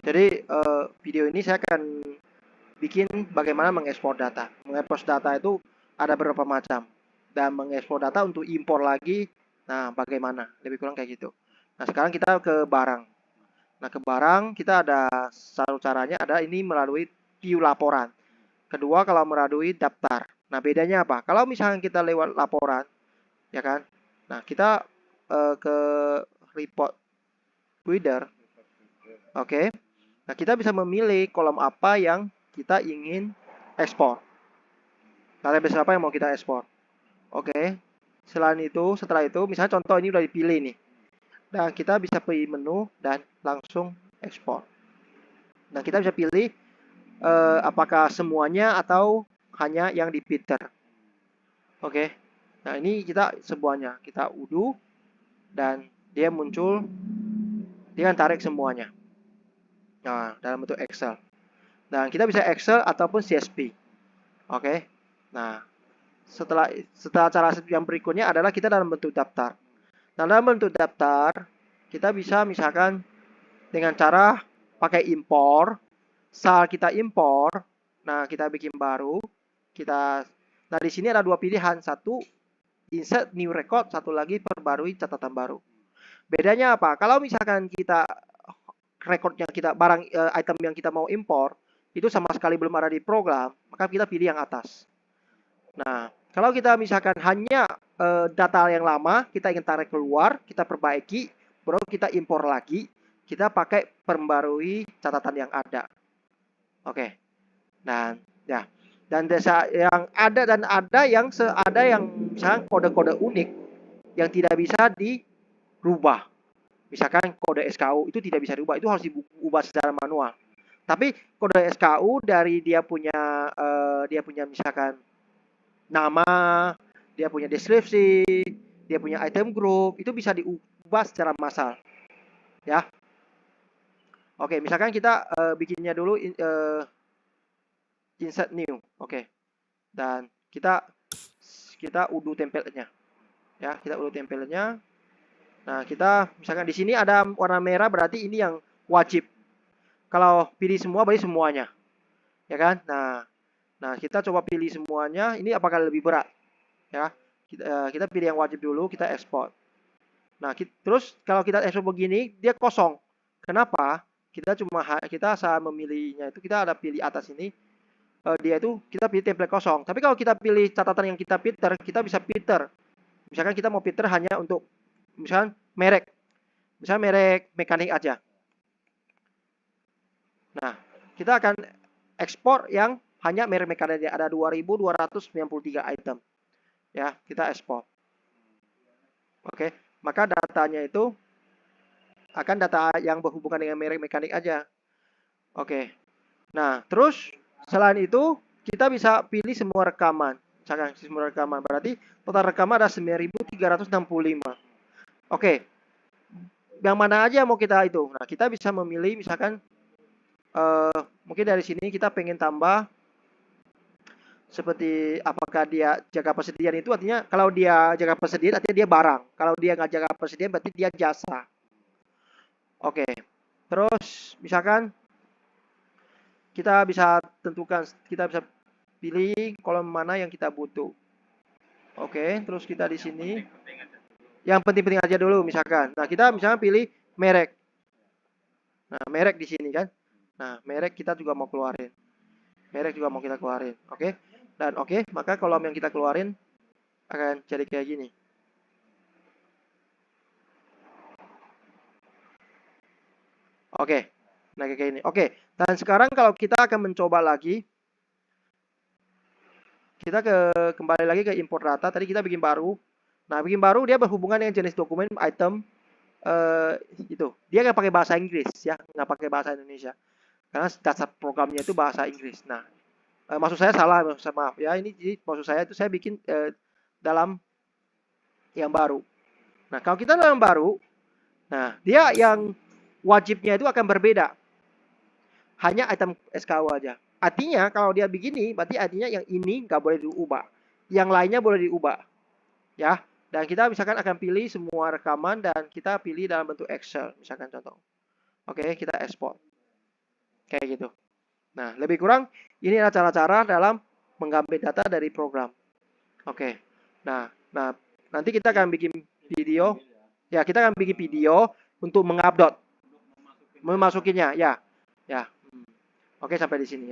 Jadi video ini saya akan bikin bagaimana mengekspor data. Mengekspor data itu ada beberapa macam. Dan mengekspor data untuk impor lagi, nah bagaimana? Lebih kurang kayak gitu. Nah sekarang kita ke barang. Nah ke barang kita ada satu caranya, ada ini melalui view laporan. Kedua kalau melalui daftar. Nah bedanya apa? Kalau misalnya kita lewat laporan, ya kan? Nah kita ke report reader, oke. Nah kita bisa memilih kolom apa yang kita ingin ekspor. Database apa yang mau kita ekspor. Oke. Setelah itu, misalnya contoh ini udah dipilih nih. Dan kita bisa pilih menu dan langsung ekspor. Nah kita bisa pilih apakah semuanya atau hanya yang di filter. Oke. Nah ini kita semuanya. Kita undo dan dia muncul. Dia akan tarik semuanya. Nah dalam bentuk Excel. Dan kita bisa Excel ataupun CSV. Oke. Nah setelah cara yang berikutnya adalah kita dalam bentuk daftar. Nah, dalam bentuk daftar, kita bisa misalkan dengan cara pakai impor. Saat kita impor, nah kita bikin baru. Nah di sini ada dua pilihan. Satu, insert new record. Satu lagi, perbarui catatan baru. Bedanya apa? Kalau misalkan kita rekodnya kita item yang kita mau impor itu sama sekali belum ada di program, maka kita pilih yang atas. Nah, kalau kita misalkan hanya data yang lama, kita ingin tarik keluar, kita perbaiki, baru kita impor lagi, kita pakai perbarui catatan yang ada. Oke. Dan ya, dan desa yang ada yang misalkan kode-kode unik yang tidak bisa dirubah. Misalkan kode SKU itu tidak bisa dirubah, itu harus diubah secara manual. Tapi kode SKU dari dia punya misalkan nama, dia punya deskripsi, dia punya item group, itu bisa diubah secara massal. Ya. Oke, misalkan kita bikinnya dulu insert new. Oke. Dan kita undo template-nya. Ya, kita undo template-nya. Nah, kita misalkan di sini ada warna merah berarti ini yang wajib. Kalau pilih semua berarti semuanya. Ya kan? Nah, kita coba pilih semuanya. Ini apakah lebih berat? Ya. Kita pilih yang wajib dulu, kita ekspor. Nah, terus kalau kita ekspor begini, dia kosong. Kenapa? Kita saat memilihnya itu kita ada pilih atas ini. Dia itu kita pilih template kosong. Tapi kalau kita pilih catatan yang kita filter, kita bisa filter. Misalkan kita mau filter hanya untuk misalkan merek. Misalkan merek mekanik aja. Nah, kita akan ekspor yang hanya merek mekanik aja. Ada 2293 item. Ya, kita ekspor. Oke, maka datanya itu akan data yang berhubungan dengan merek mekanik aja. Oke. Nah, terus selain itu kita bisa pilih semua rekaman. Misalkan semua rekaman berarti total rekaman ada 9365. Oke. Yang mana aja mau kita itu? Nah, kita bisa memilih misalkan mungkin dari sini kita pengen tambah seperti apakah dia jaga persediaan, itu artinya kalau dia jaga persediaan artinya dia barang. Kalau dia nggak jaga persediaan berarti dia jasa. Oke. Terus misalkan kita bisa pilih kolom mana yang kita butuh. Oke, terus kita di sini yang penting-penting aja dulu misalkan. Nah, kita misalnya pilih merek. Nah, merek di sini kan. Nah, merek kita juga mau keluarin. Merek juga mau kita keluarin. Oke. Dan oke, maka kolom yang kita keluarin akan jadi kayak gini. Oke. Nah, kayak gini. Oke. Dan sekarang kalau kita akan mencoba lagi, kita kembali lagi ke import data. Tadi kita bikin baru. Nah, bikin baru dia berhubungan dengan jenis dokumen, item, itu. Dia nggak pakai bahasa Inggris ya, nggak pakai bahasa Indonesia. Karena dasar programnya itu bahasa Inggris. Nah, maksud saya salah, maaf ya. Ini jadi maksud saya itu saya bikin dalam yang baru. Nah, kalau kita dalam baru, nah dia yang wajibnya itu akan berbeda. Hanya item SKU aja. Artinya kalau dia begini, berarti artinya yang ini nggak boleh diubah. Yang lainnya boleh diubah. Ya. Dan kita misalkan akan pilih semua rekaman dan kita pilih dalam bentuk Excel. Misalkan contoh. Oke, kita ekspor. kayak gitu. Nah, lebih kurang ini adalah cara-cara dalam mengambil data dari program. Oke. Nah, nanti kita akan bikin video. Ya, kita akan bikin video untuk mengupload, memasukinya. Ya, ya. Oke, sampai di sini.